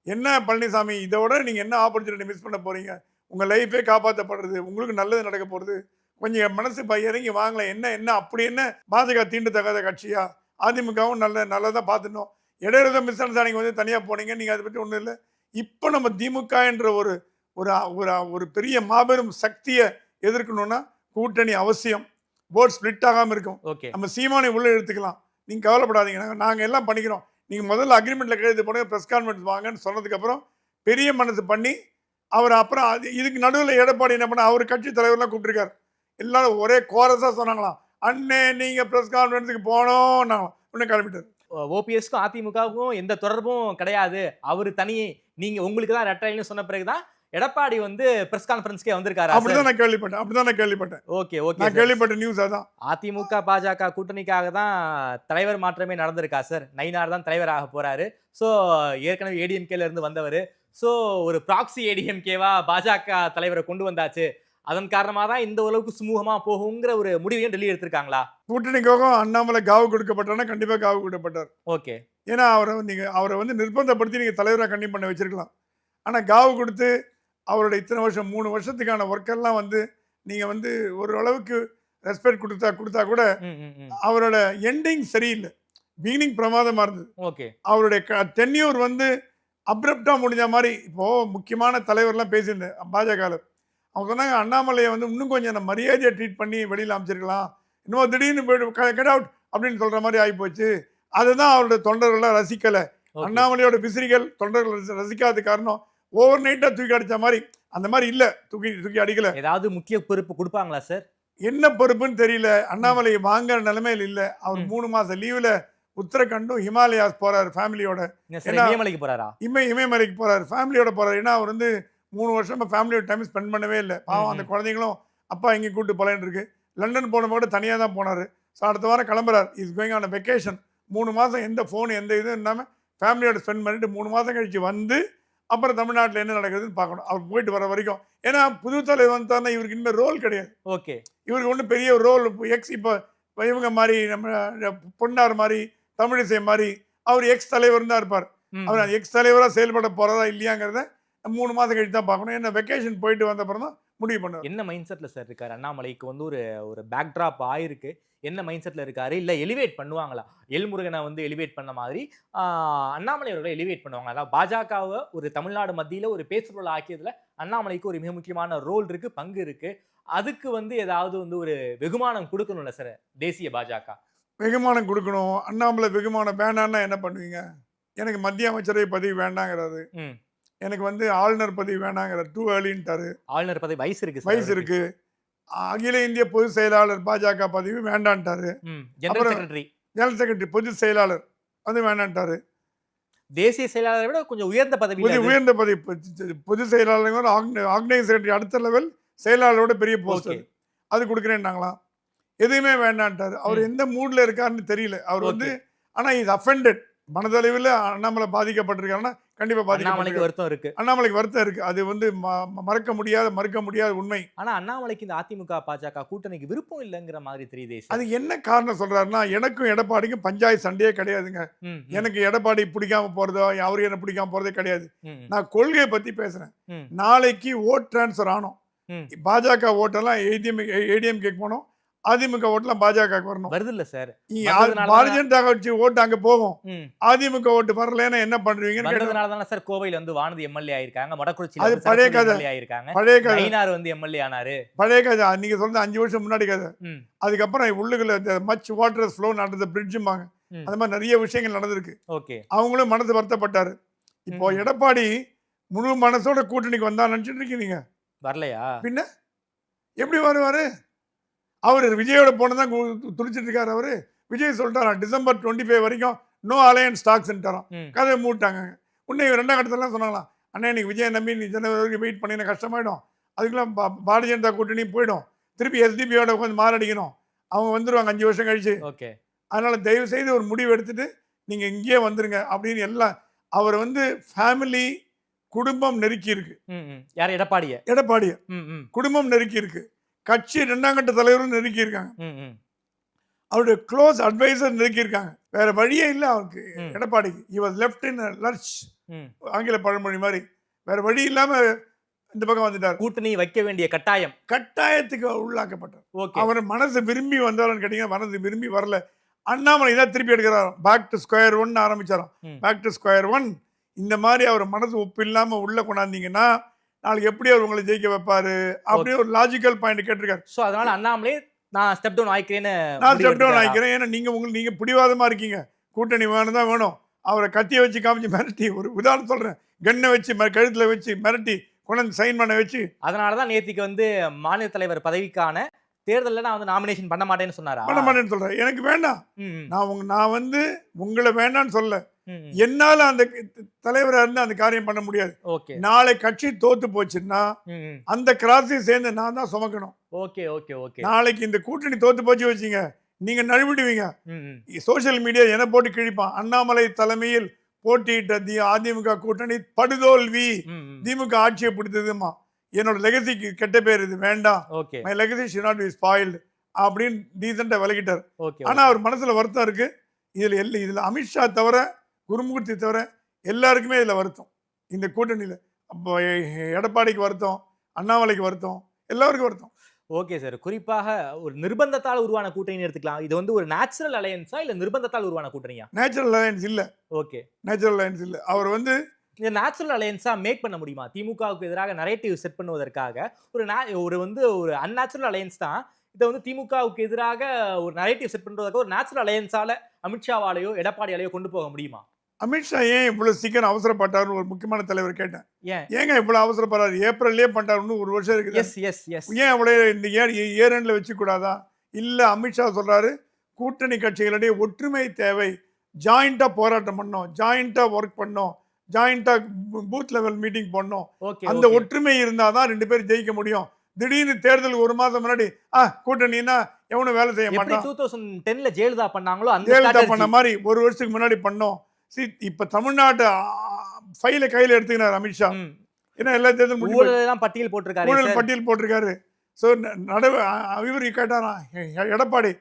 என்ன பழனிசாமி இதோட நீங்கள் என்ன ஆப்பர்ச்சுனிட்டி மிஸ் பண்ண போகிறீங்க, உங்கள் லைஃபே காப்பாற்றப்படுறது, உங்களுக்கு நல்லது நடக்க போகிறது, கொஞ்சம் மனசு இறங்கி வாங்கலாம். என்ன அப்படி என்ன பாஜக தீண்டத்தகாத கட்சியா, அதிமுகவும் நல்லதாக பார்த்துட்டோம், இடையில மிஸ் அண்டர்ஸ்டாண்டிங் வந்து தனியாக போனீங்க, நீங்கள் அதை பற்றி ஒன்றும் இல்லை. இப்போ நம்ம திமுக என்ற ஒரு ஒரு பெரிய மாபெரும் சக்தியை எதிர்க்கணும்னா கூட்டணி அவசியம். போர்ட் ஸ்பிளிட் ஆகாமல் இருக்கும். நம்ம சீமானை உள்ளே எடுத்துக்கலாம், நீங்கள் கவலைப்படாதீங்க, நாங்கள் எல்லாம் பண்ணிக்கிறோம், நீங்கள் முதல்ல அக்ரிமெண்ட்டில் கையெழுத்து போனீங்க, ப்ரெஸ் கான்ஃபரன்ஸ் வாங்கன்னு சொன்னதுக்கப்புறம் பெரிய மனசு பண்ணி அவர் அப்புறம் இதுக்கு நடுவில் எடப்பாடி என்ன பண்ண, அவர் கட்சி தலைவர்லாம் கூப்பிட்டுருக்காரு. எல்லாரும் ஒரே கோரஸாக சொன்னாங்களாம், அண்ணே நீங்கள் ப்ரெஸ் கான்ஃபரன்ஸுக்கு போனோம் இன்னும் கிளம்பிட்டார். ஓபிஎஸ்க்கும் அதிமுகவுக்கும் எந்த தொடர்பும் கிடையாது, அவர் தனியே, நீங்க உங்களுக்கு தான் ரெட்டைன்னு சொன்ன பிறகுதான் எடப்பாடி வந்து பிரஸ் கான்ஃபரன்ஸ்க்கே வந்திருக்காரு. அப்படிதான் நான் கேள்விப்பட்டேன். ஓகே நான் கேள்விப்பட்ட நியூஸ் அதான். அதிமுக பாஜக கூட்டணிக்காக தான் தலைவர் மாற்றமே நடந்திருக்கா சார்? நயினார் தான் தலைவராக போறாரு. ஸோ ஏற்கனவே ஏடிஎம்கேல இருந்து வந்தவர். ஸோ ஒரு ப்ராக்சி ஏடிஎம்கேவா பாஜக தலைவரை கொண்டு வந்தாச்சு, அதன் காரணமாக தான் இந்த அளவுக்கு சுமூகமா போகுங்கிற ஒரு முடிவையும் டெல்லி எடுத்திருக்காங்களா? கூட்டணிக்காக அண்ணாமலை காவு கொடுக்கப்பட்டானா கண்டிப்பாக காவு கொடுக்கப்பட்டார். ஓகே, ஏன்னா அவரை வந்து நிர்பந்தப்படுத்தி நீங்கள் தலைவராக கண்டிப்பாக பண்ண வச்சிருக்கலாம். ஆனால் காவு கொடுத்து அவரோட இத்தனை வருஷம் 3 வருஷத்துக்கான ஒர்க்கெல்லாம் வந்து நீங்கள் வந்து ஒரு அளவுக்கு ரெஸ்பெக்ட் கொடுத்தா கூட அவரோட எண்டிங் சரியில்லை, பிகினிங் பிரமாதமாக இருந்தது. ஓகே, அவருடைய டென்யூர் வந்து அப்ரப்டாக முடிஞ்ச மாதிரி. இப்போது முக்கியமான தலைவர்லாம் பேசியிருந்தேன் பாஜகவில், அவங்க சொன்னாங்க அண்ணாமலையை வந்து இன்னும் கொஞ்சம் நம்ம மரியாதையை ட்ரீட் பண்ணி வெளியில் அமைச்சிருக்கலாம், இன்னும் திடீர்னு போய்ட்டு கெட் அவுட் அப்படின்னு சொல்கிற மாதிரி ஆகிப்போச்சு. அதுதான் அவருடைய தொண்டர்கள்லாம் ரசிக்கலை. அண்ணாமலையோட விசிறிகள் தொண்டர்கள் ரசிக்காத காரணம் ஓவர் நைட்டாக தூக்கி அடித்த மாதிரி, அந்த மாதிரி இல்லை, தூக்கி அடிக்கல. ஏதாவது முக்கிய பொறுப்பு கொடுப்பாங்களா சார்? என்ன பொறுப்புன்னு தெரியல. அண்ணாமலை வாங்குற நிலைமையில் இல்லை. அவர் 3 மாதம் லீவில் உத்தரகண்டும் ஹிமாலயாஸ் போறாரு ஃபேமிலியோட. இமயமலைக்கு போறாரா? இமயமலைக்கு போறாரு, ஃபேமிலியோட போறாரு. ஏன்னா அவர் வந்து 3 வருஷமா ஃபேமிலியோட டைம் ஸ்பெண்ட் பண்ணவே இல்லை. பாவம் அந்த குழந்தைங்களும் அப்பா எங்கே கூப்பிட்டு போலேன்னு இருக்கு. லண்டன் போனவங்க கூட தனியாக தான் போனார். ஸோ அடுத்த வாரம் கிளம்புறாரு. Is going on vacation. 3 மாதம் எந்த ஃபோன் எந்த இதுவும் இல்லாமல் ஃபேமிலியோட ஸ்பெண்ட் பண்ணிட்டு 3 மாதம் கழிச்சு வந்து அப்புறம் தமிழ்நாட்டில் என்ன நடக்குதுன்னு பார்க்கணும். அவர் போயிட்டு வர வரைக்கும். ஏன்னா புது தலைவர் வந்தாருன்னா இவருக்கு இனிமேல் ரோல் கிடையாது. ஓகே, இவருக்கு ஒன்றும் பெரிய ரோல் இப்போ இவங்க மாதிரி நம்ம பொன்னார் மாதிரி தமிழிசை மாதிரி அவர் எக்ஸ் தலைவர் தான் இருப்பார். அவர் எக்ஸ் தலைவராக செயல்பட போகிறதா இல்லையாங்கிறத 3 மாதம் கழிச்சு தான் பார்க்கணும். என்ன வெக்கேஷன் போயிட்டு வந்த அப்புறம் தான் முடிவு பண்ணுவார். என்ன மைண்ட் செட்டில் சார் இருக்கார்? அண்ணாமலைக்கு வந்து ஒரு பேக் ட்ராப் ஆயிருக்கு, என்ன மைண்ட் செட்டில் இருக்காரு? இல்லை எலிவேட் பண்ணுவாங்களா? எல்முருகனை வந்து எலிவேட் பண்ண மாதிரி அண்ணாமலை அவர்களை எலிவேட் பண்ணுவாங்க. அதாவது பாஜகவை ஒரு தமிழ்நாடு மத்தியில் ஒரு பேசுபொருள் ஆக்கியதுல அண்ணாமலைக்கு ஒரு மிக முக்கியமான ரோல் இருக்கு, பங்கு இருக்கு. அதுக்கு வந்து ஏதாவது வந்து ஒரு வெகுமானம் கொடுக்கணும்ல சார் தேசிய பாஜக? வெகுமானம் கொடுக்கணும். அண்ணாமலை வெகுமானம் வேணான்னா என்ன பண்ணுவீங்க? எனக்கு மத்திய அமைச்சரவை பதவி வேண்டாங்கிறாரு. ம். எனக்கு வந்து ஆளுநர் பதவி வேணாங்கிறாரு. டூ ஏர்லின்ட்டாரு. ஆளுநர் பதவி வயசு இருக்கு சார் வயசு அவருக்கு. இருக்கு. அகில இந்திய பொதுச் செயலாளர் பாஜக பதவி வேண்டான்ட்டாரு. ஜெனரல் அப்புறம் செக்ரட்டரி ஜெனரல் செக்ரட்டரி பொதுச் செயலாளர் அது வேண்டான்ட்டாரு. தேசிய செயலாளரை விட கொஞ்சம் உயர்ந்த பதவி உயர்ந்த பதவி பொதுச் செயலாளர் ஆர்கனைஸ் செக்ரட்டரி அடுத்த லெவல் செயலாளரோட பெரிய போஸ்ட் ஓகே. அது கொடுக்குறேன்னாங்களாம். எதுவுமே வேண்டான்ட்டாரு. அவர் எந்த மூட்ல இருக்காருன்னு தெரியல. அவர் வந்து ஆனா இது அஃபெண்டட் மனதளவில் அண்ணாமலை பாதிக்கப்பட்டிருக்காருன்னா கண்டிப்பா அண்ணாமலைக்கு பாதிக்கப்பட்டிருக்காரு. வருத்தம் இருக்கு. அண்ணாமலைக்கு வருத்தம் இருக்கு. அது வந்து மறுக்க முடியாத உண்மை. ஆனா அண்ணாமலைக்கு இந்த அதிமுக பாஜக கூட்டணிக்கு விருப்பம் இல்லைங்கிற மாதிரி தெரியுதே சார். அது என்ன காரணம் சொல்றாருன்னா எனக்கும் எடப்பாடிக்கும் பஞ்சாயத்து சண்டையே கிடையாதுங்க. ம், ம், எனக்கு எடப்பாடி பிடிக்காம போறதோ அவரு என்ன பிடிக்காம போறதே கிடையாது. ம், நான் கொள்கையை பத்தி பேசுறேன். ம், நாளைக்கு ஓட் டிரான்ஸ்ஃபர் ஆனோம். ம். பாஜக ஓட்டெல்லாம் ஏடிஎம்கே போனோம். அதிமுக ஓட்டெல்லாம் பாஜக வரணும். வருது இல்ல சார். பாரதிய ஜனதா கட்சி ஓட்டு அங்க போகும். ம். அதிமுக ஓட்டு வரலன்னா என்ன பண்றீங்கன்னு கேட்டோம். வந்ததுனால தானே சார் கோவையில வந்து வானதி எம்எல்ஏ ஆயிருக்காங்க. மொடக்குறிச்சியில அது வந்து பழைய சரஸ்வதி கதை. எம்எல்ஏ ஆயிருக்காங்க. பழைய கதை. நயினார் வந்து எம்எல்ஏ ஆனாரு. பழைய கதை. நீங்க சொல்றது 5 வருஷம் முன்னாடி கதை. ம், அதுக்கப்புறம் உள்ளுக்குள்ள இந்த மச் வாட்டர் ஃப்ளோ நடந்த பிரிட்ஜுமாங்க. ம். அந்த மாதிரி நிறைய விஷயங்கள் நடந்திருக்கு. ஓகே. அவங்களும் மனசு வருத்தப்பட்டாரு. இப்போ ம். எடப்பாடி முழு மனசோட கூட்டணிக்கு வந்தா நினைச்சிட்டு இருக்கீங்க. வரலையா? பின்ன எப்படி வருவாரு? அவர் விஜயோட போனதான் துடிச்சிட்டு இருக்காரு. அவரு விஜய் சொல்லிட்டாராம் டிசம்பர் 25 வரைக்கும் நோ அலையன்ஸ் ஸ்டாக்ஸ்ன்ட்டாராம். ம். கதையை மூட்டாங்க. உன்னை 2ஆம் கட்டத்திலாம் சொன்னாங்களாம். அண்ணா இன்னைக்கு விஜய் நம்பி நீ ஜனவரி வரைக்கும் வெயிட் பண்ணினா கஷ்டமாயிடும். அதுக்கெல்லாம் பாரதிய ஜனதா கூட்டணி போயிடும். திருப்பி எஸ்டிபியோட கொஞ்சம் மாரடிக்கணும். அவங்க வந்துருவாங்க 5 வருஷம் கழிச்சு. ஓகே. அதனால தயவு செய்து ஒரு முடிவு எடுத்துட்டு நீங்க இங்கேயே வந்துருங்க அப்படின்னு எல்லாம் அவர் வந்து ஃபேமிலி குடும்பம் நெருக்கி இருக்கு. ம், ம். யார் எடப்பாடிய? எடப்பாடிய ம், ம், குடும்பம் நெருக்கி இருக்கு. கட்சி 2ஆம் கட்ட தலைவரும் நெருக்கி இருக்காங்க. ம், ம், அவருடைய க்ளோஸ் அட்வைசர் நெருக்கி இருக்காங்க. வேற வழியே இல்லை அவருக்கு. ம். எடப்பாடிக்கு இவர் லெஃப்ட் இன் லர்ச் ம். ஆங்கில பழமொழி மாதிரி வேற வழி இல்லாம இந்த பக்கம் வந்துட்டார். கூட்டணி வைக்க வேண்டிய கட்டாயம். கட்டாயத்துக்கு உள்ளாக்கப்பட்டார். ஓகே. அவர் மனசு விரும்பி வந்தாலும் கேட்டீங்கன்னா மனசு விரும்பி வரல. அண்ணாமலை தான் திருப்பி எடுக்கிறாராம். பேக் டு ஸ்கொயர் ஒன் ஆரம்பிச்சாராம். ம். Back to square one. இந்த மாதிரி அவர் மனசு ஒப்பு இல்லாம உள்ள கொண்டாந்தீங்கன்னா நாளைக்கு எப்படி அவர் உங்களை ஜெயிக்க வைப்பாரு அப்படின்னு ஒரு லாஜிக்கல் பாயிண்ட் கேட்டிருக்காரு. சோ அதனால அண்ணாமலே நான் ஸ்டெப் டவுன் ஆயிக்கிறேன்னு நான் ஸ்டெப் டவுன் ஆகிக்கிறேன். ஏன்னா நீங்க பிடிவாதமா இருக்கீங்க. கூட்டணி வேணும் தான் வேணும். அவரை கத்தியை வச்சு காமிச்சு மிரட்டி ஒரு உதாரணம் சொல்றேன். கண்ணை வச்சு கழுத்துல வச்சு மிரட்டி கொண்டு சைன் பண்ண வச்சு. அதனாலதான் நேத்திக்கு வந்து மாநில தலைவர் பதவிக்கான தேர்தலில் நான் வந்து நாமினேஷன் பண்ண மாட்டேன்னு சொன்னாரா? பண்ண மாட்டேன்னு சொல்றேன். எனக்கு வேண்டாம். ம், நான் வந்து உங்களை வேண்டான்னு சொல்ல. ம், ம். என்னால அந்த தலைவரா இருந்து அந்த காரியம் பண்ண முடியாது. ஓகே. நாளை கட்சி தோத்து போச்சுன்னா ம், ம். அந்த கிராஸையும் சேர்ந்து நான் தான் சுமக்கணும். Okay, okay, okay. நாளைக்கு இந்த கூட்டணி தோத்து போச்சு வச்சுங்க நீங்க நழுவிடுவீங்க. ம், ம். சோசியல் மீடியா என்ன போட்டு கிழிப்பான். அண்ணாமலை தலைமையில் போட்டியிட்ட அதிமுக கூட்டணி படுதோல்வி. ம், ம். திமுக ஆட்சியை பிடித்ததுமா என்னோட லெகசிக்கு கெட்ட பேர் இது வேண்டாம். Okay, my legacy should not be spoiled அப்படின்னு டீசெண்டா விலகிட்டார். ஓகே. ஆனா அவர் மனசுல வருத்தம் இருக்கு. இதுல அமித்ஷா தவிர குருமூர்த்தி தவிர எல்லாருக்குமே இதுல வருத்தம். இந்த கூட்டணியில அப்போ எடப்பாடிக்கு வருத்தம், அண்ணாமலைக்கு வருத்தம், எல்லாருக்கும் வருத்தம். Okay sir. குறிப்பாக ஒரு நிர்பந்தத்தால் உருவான கூட்டணி எடுத்துக்கலாம். இது வந்து ஒரு நேச்சுரல் அலையன்ஸா இல்ல நிர்பந்தத்தால் உருவான கூட்டணியா? நேச்சுரல் அலையன்ஸ் இல்ல. ஓகே. நேச்சுரல் அலையன்ஸ் இல்ல. அவர் வந்து இந்த நேச்சுரல் அலையன்ஸா மேக் பண்ண முடியுமா? திமுகவுக்கு எதிராக நரேட்டிவ் செட் பண்ணுவதற்காக ஒரு வந்து ஒரு அன்நேச்சுரல் அலையன்ஸ் தான். இதை வந்து திமுகவுக்கு எதிராக ஒரு நரேட்டிவ் செட் பண்றதுக்கு ஒரு நேச்சுரல் அலையன்ஸால அமித்ஷாவாலேயோ எடப்பாடியாலேயோ கொண்டு போக முடியுமா? அமித்ஷா ஏன் இவ்வளவு சீக்கிரம் அவசரப்பட்டாருன்னு ஒரு முக்கியமான தலைவர் கேட்டேன். ஏன் ஏங்க இவ்வளவு அவசரப்படுறாரு? ஏப்ரல்லே பண்ணிட்டாருன்னு ஒரு வருஷம் இருக்குது. எஸ் எஸ் எஸ் ஏன் அவ்வளவு இந்த இயர் எண்ட்ல வச்சு கூடாதா? இல்ல அமித்ஷா சொல்றாரு கூட்டணி கட்சிகளிடையே ஒற்றுமை தேவை. ஜாயிண்டா போராட்டம் பண்ணோம், ஜாயிண்டா ஒர்க் பண்ணோம், ஜாயிண்டா பூத் லெவல் மீட்டிங் பண்ணோம். ஓகே. அந்த ஒற்றுமை இருந்தாதான் 2 பேரும் ஜெயிக்க முடியும். திடீர்னு தேர்தலுக்கு 1 மாதம் முன்னாடி கூட்டணின்னா எவனும் வேலை செய்ய எப்படி மாட்டான். 2010ல ஜெயலலிதா பண்ணாங்களோ அந்த ஜெயலலிதா பண்ண strategy. மாதிரி ஒரு வருஷத்துக்கு முன்னாடி பண்ணோம். இப்ப தமிழ்நாட்டு ஃபைல கையில எடுத்துக்கினார் அமித்ஷா. ம். ஏன்னா எல்லா தேர்தலும் முடிஞ்சு போச்சு. ஊழல் எல்லாம் பட்டியல் போட்டிருக்காரு ஊழல் சார். பட்டியல் போட்டிருக்காரு. ஸோ இவர் கேட்டாராம் எடப்பாடி,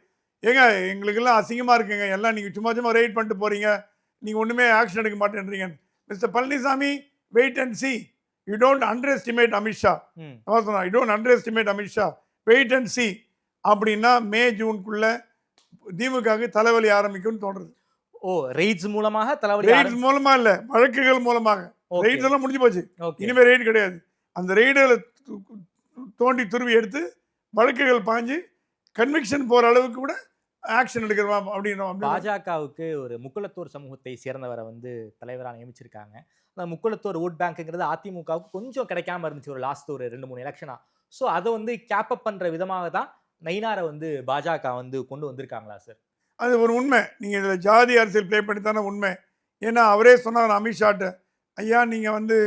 ஏங்க எங்களுக்கெல்லாம் அசிங்கமா இருக்குங்க, எல்லாம் நீங்க சும்மா சும்மா ரைட் பண்ணிட்டு போறீங்க, நீங்க ஒண்ணுமே ஆக்ஷன் எடுக்க மாட்டேன்றீங்க. Mister Palaniswami wait and C, you don't under estimate Amit Shah. ம். You don't under estimate Amit Shah, wait and C அப்படின்னா மே ஜூனுக்குள்ள திமுகவுக்கு தலைவலி ஆரம்பிக்கும்னு தோன்றுது. ஓ ரெய்ட்ஸ் மூலமாக தலைவலி ரெய்ட்ஸ் மூலமா இல்ல, வழக்குகள் மூலமாக. Okay. ரெய்ட்ஸ் எல்லாம் முடிஞ்சு போச்சு. ஓகே. இனிமே ரெய்டு கிடையாது. அந்த ரெய்டுகளை தோண்டி துருவி எடுத்து வழக்குகள் பாஞ்சு கன்விக்ஷன் போற அளவுக்கு கூட ஆக்ஷன் எடுக்கிறோம் அப்படின்னு பாஜகவுக்கு ஒரு முக்குளத்தூர் சமூகத்தை சேர்ந்தவரை வந்து தலைவராக நியமிச்சிருக்காங்க. அந்த முக்குளத்தூர் ஓட் பேங்க்ங்கிறது அதிமுகவுக்கு கொஞ்சம் கிடைக்காம இருந்துச்சு ஒரு லாஸ்ட் ஒரு 2, 3 எலக்ஷனா. ஸோ அதை வந்து கேப் அப் பண்ற விதமாக தான் நயினாரை வந்து பாஜக வந்து கொண்டு வந்திருக்காங்களா சார்? அது ஒரு உண்மை. நீங்கள் இதில் ஜாதி அரசியல் ப்ளே பண்ணி தானே உண்மை. ஏன்னா அவரே சொன்னார் அமித்ஷாட்ட, ஐயா நீங்கள் வந்து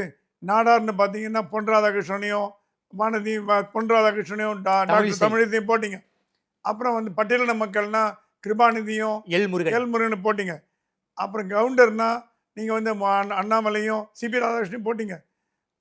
நாடார்னு பார்த்தீங்கன்னா பொன் ராதாகிருஷ்ணனையும் வானதி பொன் ராதாகிருஷ்ணனையும் டாக்டர் தமிழிசையும் போட்டிங்க. அப்புறம் வந்து பட்டியலின மக்கள்னா கிருபாநிதியும் எல் முருகன் போட்டிங்க. அப்புறம் கவுண்டர்னா நீங்கள் வந்து அண்ணாமலையும் சிபி ராதாகிருஷ்ணன் போட்டிங்க.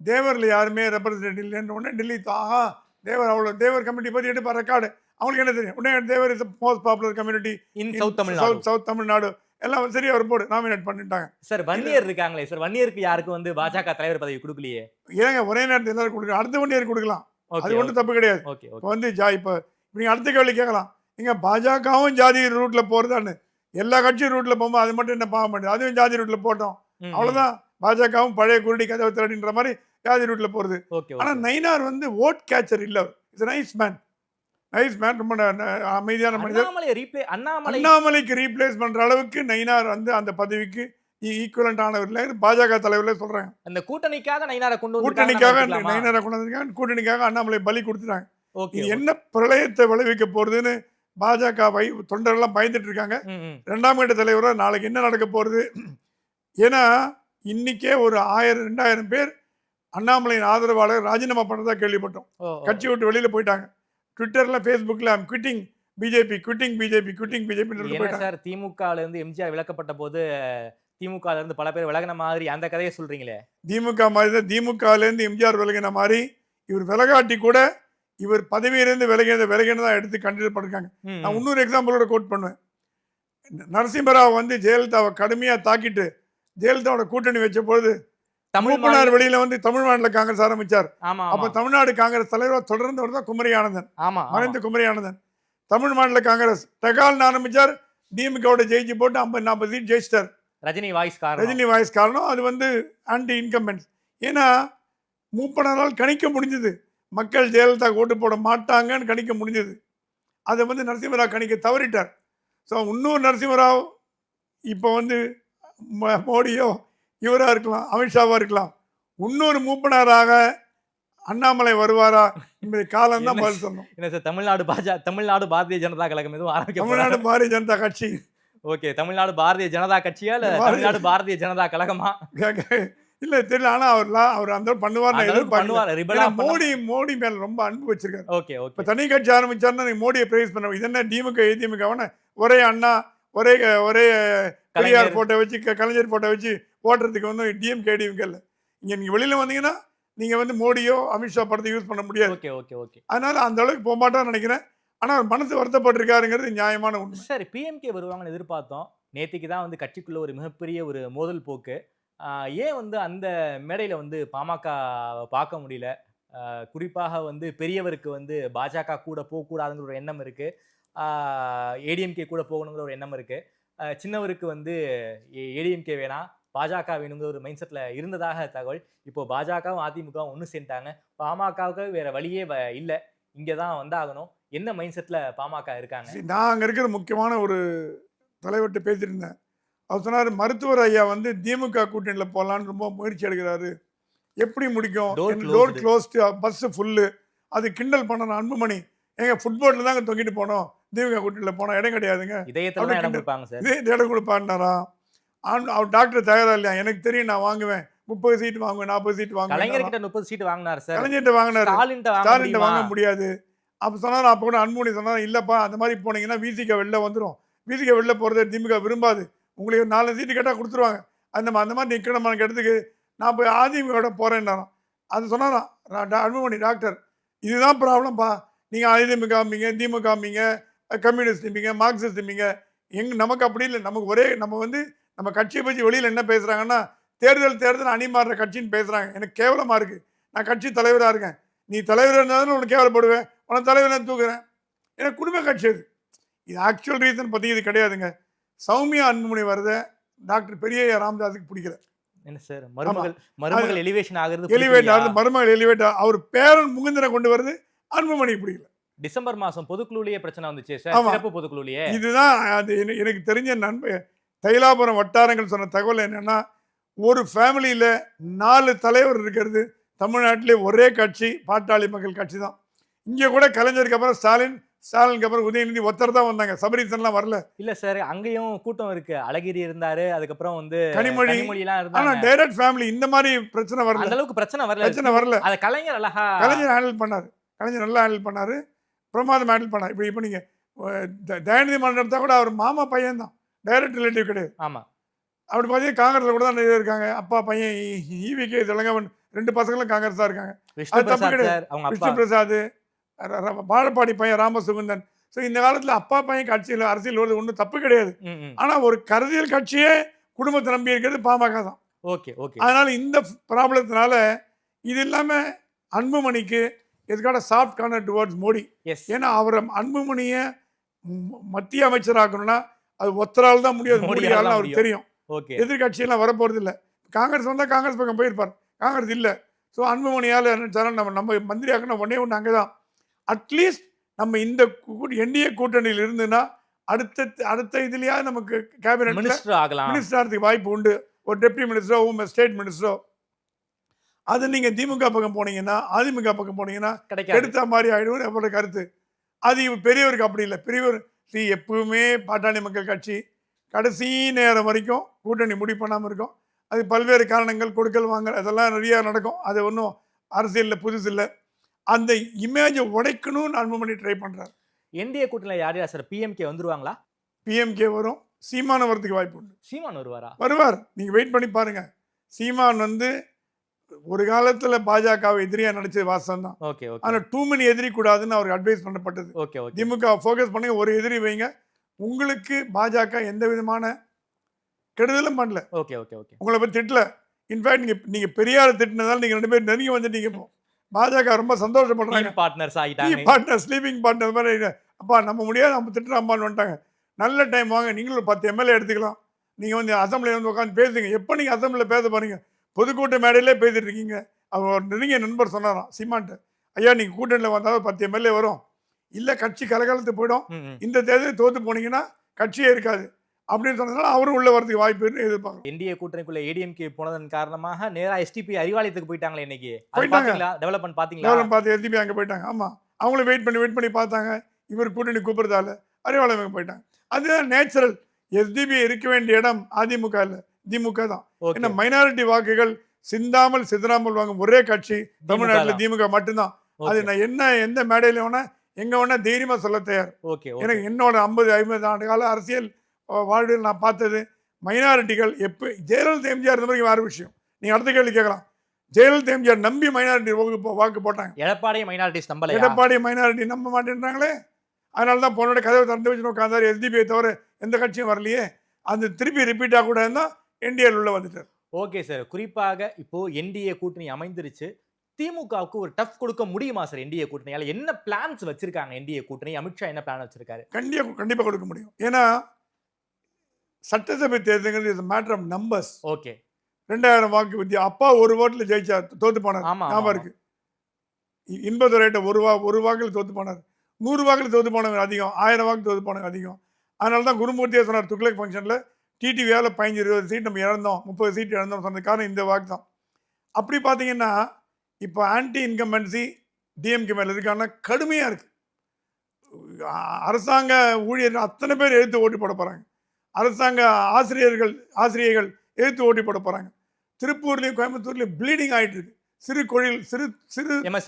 தேவரில் யாருமே ரெப்ரசன்டேட்டிவ் இல்லைன்னு உடனே டெல்லி ஆஹா தேவர் அவ்வளோ தேவர் கமிட்டி பற்றி எடுப்பார் ரெக்கார்டு. அவங்களுக்கு என்ன தெரியும்? உடனே தேவர் is most popular community in South Tamil Nadu எல்லாம் சரி அவர் போடு நாமினேட் பண்ணிட்டாங்க. சார் வன்னியர் இருக்காங்களே சார், வன்னியருக்கு யாருக்கு வந்து பாஜக தலைவர் பதவி கொடுக்கலையே? ஏங்க ஒரே நேரத்தில் எல்லாரும் கொடுக்கலாம், அடுத்த வண்டியர் கொடுக்கலாம், அது ஒன்றும் தப்பு கிடையாது. இப்போ வந்து இப்போ நீங்கள் அடுத்த கேள்வி கேட்கலாம், நீங்கள் பாஜகவும் ஜாதி ரூட்ல போறதான்னு. எல்லா கட்சி ரூட்ல போகும்போது அது மட்டும் என்ன பாவம் பண்ணுது, அதுவும் ஜாதி ரூட்ல போட்டோம் அவ்வளவுதான். பாஜகவும் பழைய குருடி கதவை திரடின்ற மாதிரி ஜாதி ரூட்ல போறது. ஆனா நயினார் வந்து ஓட் கேச்சர் இல்ல, it's nice man. Nice man, ரொம்ப அமைதியான மனிதர். அண்ணாமலைக்கு ரீப்ளேஸ் பண்ற அளவுக்கு நயினார் வந்து அந்த பதவிக்கு ஈக்குவலண்ட் ஆனவர் பாஜக தலைவர்ல சொல்றாங்க. அந்த கூட்டணிக்காக நயினாரை கொண்டு வந்திருக்காங்க, கூட்டணிக்காக அண்ணாமலை பலி கொடுத்துட்டாங்க. இது என்ன பிரளயத்தை விளைவிக்க போறதுன்னு பாஜக தொண்டரெல்லாம் பயந்துட்டு இருக்காங்க. 2ஆம் கட்ட தலைவரா நாளைக்கு என்ன நடக்க போறது? ஏன்னா இன்னைக்கே ஒரு 1000-2000 பேர் அண்ணாமலையின் ஆதரவாளர் ராஜினாமா பண்ணதா கேள்விப்பட்டோம். கட்சி விட்டு வெளியில போயிட்டாங்க. ட்விட்டர்ல ஃபேஸ்புக்ல I'm quitting BJP quitting BJP quitting BJP. Sir திமுகல இருந்து எம்ஜிஆர் விலக்கப்பட்ட போது திமுகல இருந்து பல பேர் விலகின மாதிரி அந்த கதையை சொல்றீங்களே? திமுக மாதிரி தான், திமுகல இருந்து எம்ஜிஆர் விலகின மாதிரி இவர் விலகாட்டி கூட இவர் பதவியிலிருந்து விலகினதான் எடுத்து கண்டிப்பாக பண்ணிருக்காங்க. நான் இன்னொரு எக்ஸாம்பிளோட கோட் பண்ணுவேன். நரசிம்மராவ் வந்து ஜெயலலிதாவை கடுமையா தாக்கிட்டு ஜெயலலிதாவோட கூட்டணி வச்ச பொழுது தமிழ்நாடு வெளியில வந்து தமிழ் மாநில காங்கிரஸ் ஆரம்பிச்சார். அப்ப தமிழ்நாடு காங்கிரஸ் தலைவர் தொடர்ந்து தான் குமரி ஆனந்தன், மறைந்த குமரி ஆனந்தன். தமிழ் மாநில காங்கிரஸ் டெகால்னு ஆரம்பிச்சார், திமுக ஜெயிச்சு போட்டு 50-40 சீட் ஜெயிச்சிட்டார். ரஜினி வாய்ஸ் காரணம் அது வந்து ஆன்டி இன்கம்பென்ஸ். ஏன்னா 30 நாள் கணிக்க முடிஞ்சது, மக்கள் ஜெயலலிதா ஓட்டு போட மாட்டாங்கன்னு கணிக்க முடிஞ்சது. அதை வந்து நரசிம்மராவ் கணிக்க தவறிட்டார். ஸோ இன்னொரு நரசிம்மராவ் இப்போ வந்து மோடியோ இவராக இருக்கலாம், அமித்ஷாவாக இருக்கலாம், இன்னொரு மூப்பனாராக அண்ணாமலை வருவாரா இந்த காலம் தான் பதில் சொல்லணும். என்ன சார் தமிழ்நாடு பாரதிய ஜனதா கழகம் எதுவும் ஆரம்பிக்க? தமிழ்நாடு பாரதிய ஜனதா கட்சி. ஓகே, தமிழ்நாடு பாரதிய ஜனதா கட்சியா இல்ல தமிழ்நாடு பாரதிய ஜனதா கழகமா? இல்ல தெரியல. ஆனா அவர் அந்த பண்ணுவார் எதிர்பார்க்க. மோடி மேல ரொம்ப அன்பு வச்சிருக்காரு. Okay okay. இப்ப தனி கட்சி ஆரம்பிச்சாருன்னா நீங்க மோடியை பிரைஸ் பண்ண, இது என்ன திமுக ஏதிமுக ஒரே அண்ணா ஒரே பெரியார் போட்டோ வச்சு கலைஞர் போட்டோ வச்சு ஓட்டுறதுக்கு வந்து டிஎம்கே டிஎம்கே இல்லை. இங்க நீங்க வெளியில வந்தீங்கன்னா நீங்க வந்து மோடியோ அமித்ஷா படத்தை யூஸ் பண்ண முடியாது. Okay okay okay. அதனால அந்த அளவுக்கு போக மாட்டான்னு நினைக்கிறேன். ஆனா அவர் மனசு வருத்தப்பட்டிருக்காருங்கிறது நியாயமான உண்மை. சரி, பிஎம்கே வருவாங்கன்னு எதிர்பார்த்தோம். நேற்றுக்கு தான் வந்து கட்சிக்குள்ள ஒரு மிகப்பெரிய ஒரு மோதல் போக்கு. ஏன் வந்து அந்த மேடையில் வந்து பாமக பார்க்க முடியல? குறிப்பாக வந்து பெரியவருக்கு வந்து பாஜக கூட போகக்கூடாதுங்கிற ஒரு எண்ணம் இருக்கு, ஏடிஎம்கே கூட போகணுங்கிற ஒரு எண்ணம் இருக்கு. சின்னவருக்கு வந்து ஏடிஎம்கே வேணாம் பாஜக வேணுங்கிற ஒரு மைண்ட் செட்ல இருந்ததாக தகவல். இப்போ பாஜகவும் அதிமுகவும் ஒன்று சேர்ந்தாங்க. பாமகவுக்கு வேற வழியே இல்லை, இங்கே தான் வந்தாகணும். என்ன மைண்ட் செட்ல பாமக இருக்காங்க? நான் அங்கே இருக்கிற முக்கியமான ஒரு தலைவர்கிட்ட பேசிட்டு இருந்தேன். அவர் சொன்னார், மருத்துவர் ஐயா வந்து திமுக கூட்டணியில் போகலான்னு ரொம்ப முயற்சி எடுக்கிறாரு. எப்படி முடிக்கும்? Door closed, bus full. அது கிண்டல் பண்ணணும் அன்புமணி. எங்க ஃபுட்போர்டில் தாங்க தொங்கிட்டு போனோம், திமுக கூட்டணியில் போனோம் இடம் கிடையாதுங்க, இடம் கொடுப்பான்னாரா? அவர் டாக்டர் தயாரா இல்லையா? எனக்கு தெரியும், நான் வாங்குவேன், 30 சீட் வாங்குவேன், 40 சீட் வாங்குவேன். கலைஞர்கிட்ட 30 சீட் வாங்கினார் சார். கலைஞர்கிட்ட வாங்கினார், ஸ்டாலின்ட்ட வாங்க முடியாது. அப்போ சொன்னார். அப்போ கூட அன்புமணி சொன்னார், இல்லைப்பா அந்த மாதிரி போனீங்கன்னா விசிக வெளில வந்துடும், விசிக வெளில போகிறத திமுக விரும்பாது, உங்களுக்கு 4 சீட்டு கேட்டால் கொடுத்துருவாங்க, அந்த மாதிரி நிற்கணுமான இடத்துக்கு நான் போய் அதிமுக போகிறேன்னாராம். அது சொன்னாராம் அன்புமணி டாக்டர். இதுதான் ப்ராப்ளம்ப்பா, நீங்கள் அதிமுக காமிங்க, திமுக காமிங்க, கம்யூனிஸ்ட் நிற்பீங்க, மார்க்சிஸ்ட் நிற்பீங்க. நமக்கு அப்படி இல்லை. நமக்கு ஒரே நம்ம வந்து நம்ம கட்சியை பற்றி வெளியில் என்ன பேசுகிறாங்கன்னா தேர்தல் அணி மாறுற கட்சின்னு பேசுகிறாங்க. எனக்கு கேவலமாக இருக்குது. நான் கட்சி தலைவராக இருக்கேன், நீ தலைவராக இருந்தாலும் உனக்கு கேவலப்படுவேன், உனக்கு தலைவராக தூக்குறேன். எனக்கு குடும்ப கட்சி அது. இது ஆக்சுவல் ரீசன் பற்றி இது கிடையாதுங்க. சௌமியா அன்புமணி வரத டாக்டர் பெரிய ராமதாஸுக்கு பிடிக்கல. என்ன சார், மருமகள் எலிவேட் ஆகுது, மருமகள் எலிவேட், அவர் பேரன் முகுந்தனை கொண்டு வருது அன்புமணிக்கு பிடிக்கல. டிசம்பர் மாசம் பொதுக்குழுலயே பிரச்சனை வந்துச்சே சார், ஆமா. சிறப்பு பொதுக்குழுலயே. இதுதான் அது எனக்கு தெரிஞ்ச தைலாபுரம் வட்டாரங்கள் சொன்ன தகவல் என்னன்னா, ஒரு ஃபேமிலியில 4 தலைவர் இருக்கிறது தமிழ்நாட்டிலே ஒரே கட்சி பாட்டாளி மக்கள் கட்சி தான். இங்க கூட கலைஞருக்கு அப்புறம் ஸ்டாலினுக்கு அப்புறம் உதயநிதி ஒருத்தர் தான் வந்தாங்க. சபரீசன்லாம் வரல. இல்ல சார், அங்கேயும் கூட்டம் இருக்கு. அழகிரி இருந்தாரு, அதுக்கப்புறம் வந்து கனிமொழி கனிமொழிலாம் ஆனா இருந்தாங்க. டைரக்ட் ஃபேமிலி இந்த மாதிரி பிரச்சனை வரல. அந்த அளவுக்கு பிரச்சனை வரல. பிரச்சனை வரல. அத கலைஞர் அழகா கலைஞர் ஹேண்டில் பண்ணாரு. கலைஞர் நல்லா ஹேண்டில் பண்ணாரு. பிரமாதம் ஹேண்டில் பண்ணாரு. இப்போ நீங்க தயாநிதி மாறன் எடுத்தா கூட அவர் மாமா பையன் தான். டைரக்ட் ரிலேட்டிவ் கிடையாது. ஆமா. அப்படி பார்த்தீங்கன்னா காங்கிரஸ்ல கூட தான் நிறைய இருக்காங்க. அப்பா பையன் ஈவிகே தெலங்கவன் 2 பசங்களும் காங்கிரஸ் தான் இருக்காங்க. விஷ்ணு அது தப்பு பிரசாத் கிடையாது. சார் அவங்க அப்பா. விஷ்ணு பிரசாத், வாழப்பாடி பையன் ராமசுகுந்தன். ஸோ இந்த காலத்துல அப்பா பையன் கட்சியில் அரசியல் வருது ஒன்றும் தப்பு கிடையாது. ம், ம். ஆனா ஒரு கருதியல் கட்சியே குடும்பத்தை நம்பி இருக்கிறது பாமக தான். Okay, okay. அதனால இந்த ப்ராப்ளத்தினால இது இல்லாம அன்புமணிக்கு எதுக்கான soft corner towards Modi. Yes. ஏன்னா அவரை அன்புமணியை மத்திய அமைச்சராக்கணும்னா அது ஒத்தரால் தான் முடியாது. மோடியால மோடியால் தான் அவருக்கு தெரியும். ஓகே. எதிர்கட்சியெல்லாம் வரப்போறது இல்லை. காங்கிரஸ் வந்தால் காங்கிரஸ் பக்கம் போயிருப்பார். காங்கிரஸ் இல்லை. ஸோ அன்புமணியால் நினைச்சாலும் நம்ம மந்திரி ஆக்கணும் ஒன்னே ஒன்று அங்கே தான். அட்லீஸ்ட் நம்ம இந்த என்டிஏ கூட்டணியில் இருந்துன்னா அடுத்த இதுலயாவது நமக்கு கேபினெட் மினிஸ்டர் ஆகலாம். மினிஸ்டர் ஆகிறதுக்கு வாய்ப்பு உண்டு. ஒரு டெப்டி மினிஸ்டரோ ஸ்டேட் மினிஸ்டரோ. அது நீங்க திமுக பக்கம் போனீங்கன்னா அதிமுக பக்கம் போனீங்கன்னா கிடைக்காது. எடுத்த மாதிரி ஆயிடும் என்னோட கருத்து. அது பெரியவருக்கு அப்படி இல்லை. பெரியவர் எப்பவுமே பாட்டாளி மக்கள் கட்சி கடைசி நேரம் வரைக்கும் கூட்டணி முடிவு பண்ணாமல் இருக்கும். அது பல்வேறு காரணங்கள் கொடுக்கல் வாங்கல் அதெல்லாம் நிறையா நடக்கும். அது ஒன்றும் அரசியலில் புதுசு இல்லை. அந்த இமேஜை உடைக்கணும்னு அன்புமணி ட்ரை பண்ணுறாரு. என்டிஏ கூட்டணியில யார் யார் சார்? பிஎம்கே வந்துருவாங்களா? பிஎம்கே வரும். சீமான் வரதுக்கு வாய்ப்பு உண்டு. சீமான் வருவாரா? வருவார். நீங்கள் வெயிட் பண்ணி பாருங்க. சீமான் ஒரு காலத்தில் பாஜகவை எதிரியா நடிச்சது வாசம் தான். Okay, okay. ஆனால் டூ மெனி எதிரி கூடாதுன்னு அவருக்கு அட்வைஸ் பண்ணப்பட்டது. Okay, okay. திமுக ஃபோக்கஸ் பண்ணுங்க, ஒரு எதிரி வைங்க. உங்களுக்கு பாஜக எந்த விதமான கெடுதலும் பண்ணல. Okay, okay, okay. உங்களை பற்றி திட்டல. இன்ஃபேக்ட் நீங்க பெரியாரை திட்டினதால நீங்க 2 பேரும் நெருங்கி வந்துட்டீங்க. இப்போ பாஜக ரொம்ப சந்தோஷப்படுறாங்க. பார்ட்னர்ஸ் ஆகிட்டாங்க. பார்ட்னர் ஸ்லீப்பிங் பார்ட்னர் மாதிரி அப்பா நம்ம முடியாது நம்ம திட்டுறாம்பான்னு வந்துட்டாங்க. நல்ல டைம் வாங்க. நீங்களும் ஒரு 10 எம்எல்ஏ எடுத்துக்கலாம். நீங்கள் அசம்பிளியில் உட்காந்து பேசுங்க. எப்போ நீங்கள் அசம்பிளியில் பேச போறீங்க? பொதுக்கூட்ட மேடையிலே பேசிட்டு இருக்கீங்க. அவர் ஒரு நெருங்கிய நண்பர் சொன்னாராம் சீமான்ட்டு, ஐயா நீங்கள் கூட்டணியில் வந்தாலும் 10 எம்எல்ஏ வரும். இல்லை கட்சி கலகலத்து போயிடும். இந்த தேர்தலில் தோற்று போனீங்கன்னா கட்சியே இருக்காது அப்படின்னு சொன்னதுனால அவரும் உள்ள வரதுக்கு வாய்ப்பு எதிர்பார்க்கலாம். என்டிஏ கூட்டணிக்குள்ள ஏடிஎம்கே போனதன் காரணமாக நேரா எஸ்டிபி அறிவாலயத்துக்கு போயிட்டாங்களே இன்னைக்கு. போயிட்டாங்க. டெவலப்மெண்ட் பாத்தீங்களா? டெவலப் பார்த்து எஸ்டிபி அங்கே போயிட்டாங்க. ஆமாம், அவங்களும் வெயிட் பண்ணி பார்த்தாங்க. இவர் கூட்டணி கூப்பிடுறதால அறிவாலயம் போயிட்டாங்க. அதுதான் நேச்சுரல். எஸ்டிபி இருக்க வேண்டிய இடம் அதிமுக இல்லை, திமுக தான். ஏன்னா மைனாரிட்டி வாக்குகள் சிந்தாமல் சிதறாமல் வாங்கும் ஒரே கட்சி தமிழ்நாட்டில் திமுக மட்டும்தான். அது நான் எந்த மேடையில வேணா எங்க வேணா தைரியமா சொல்ல தயார். எனக்கு என்னோட 50-50 ஆண்டு கால அரசியல் வாழ்வில் நான் பார்த்தது மைனாரிட்டிகள் எப்போ ஜெயலலிதா எம்ஜிஆர் இருந்த மாதிரி வேறு விஷயம். நீங்க அடுத்த கேள்வி கேட்கலாம். ஜெயலலிதா எம்ஜிஆர் நம்பி மைனாரிட்டி வாக்கு போட்டாங்க. எடப்பாடி மைனாரிட்டி நம்ப மாட்டேன்றாங்களே. அதனால தான் பொண்ணோட கதவை திறந்து வச்சு உட்காந்தாரு. எஸ்டிபியை தவிர எந்த கட்சியும் வரலையே. அந்த திருப்பி ரிப்பீட்டாக கூட இருந்தால் என்டிஏ உள்ள வந்துட்டார். Okay sir. குறிப்பாக இப்போ என்டிஏ கூட்டணி அமைந்துருச்சு. திமுகவுக்கு ஒரு டஃப் கொடுக்க முடியுமா சார் என்டிஏ கூட்டணியால? என்ன பிளான்ஸ் வச்சிருக்காங்க என்டிஏ கூட்டணி? அமித்ஷா என்ன பிளான் வச்சிருக்காரு? கண்டிப்பாக கொடுக்க முடியும். ஏன்னா சட்டசபை தேர்தல்கள் is matter of numbers. Okay. 2000 வாக்கு வித்தியா. அப்பா ஒரு ஓட்டில் ஜெயிச்சா தோத்து போனார். ஞாபகம் இருக்கு. இன்பதுரையிட்ட ஒரு வாக்கில் தோத்து போனார். 100 வாக்கில் தோத்து போனவங்க அதிகம், 1000 வாக்கு தோத்து போனவங்க அதிகம். அதனால தான் குருமூர்த்தியே சொன்னார் துக்ளக் ஃபங்க்ஷனில், டிடிவியால் 15-20 சீட் நம்ம இழந்தோம், 30 சீட் இழந்தோம் சொன்னது காரணம் இந்த வாக்கு தான். அப்படி பார்த்தீங்கன்னா இப்போ ஆன்டி இன்கம்பன்சி டிஎம்கே மேலே இருக்காங்கன்னா கடுமையாக இருக்குது. அரசாங்க ஊழியர்கள் அத்தனை பேர் எதிர்த்து ஓட்டி போட போகிறாங்க. அரசாங்க ஆசிரியர்கள் எதிர்த்து ஓட்டி போட போகிறாங்க. திருப்பூர்லேயும் கோயம்புத்தூர்லேயும் ப்ளீடிங் ஆகிட்டு இருக்கு. சிறு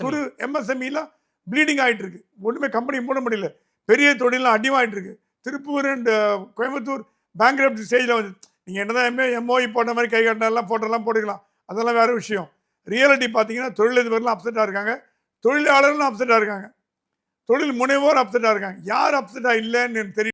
குறு எம்எஸ்எம்இலாம் ப்ளீடிங் ஆகிட்டு இருக்கு. ஒன்றுமே கம்பெனி மூட முடியல. பெரிய தொழிலாம் அடிவாகிட்டு இருக்கு. திருப்பூர் அண்ட் கோயம்புத்தூர் பேங்க்ரப்சி ஸ்டேஜில் வந்து நீங்கள் என்னதான் எம்ஓஇ போட்ட மாதிரி கை கட்டினாலாம் ஃபோட்டோலாம் போட்டுக்கலாம், அதெல்லாம் வேறு விஷயம். ரியாலிட்டி பார்த்தீங்கன்னா தொழிலதிபர்லாம் அப்செட்டாக இருக்காங்க, தொழிலாளர்களும் அப்செட்டாக இருக்காங்க, தொழில் முனைவோர் அப்செட்டாக இருக்காங்க. யார் அப்செட்டாக இல்லைன்னு தெரியும்.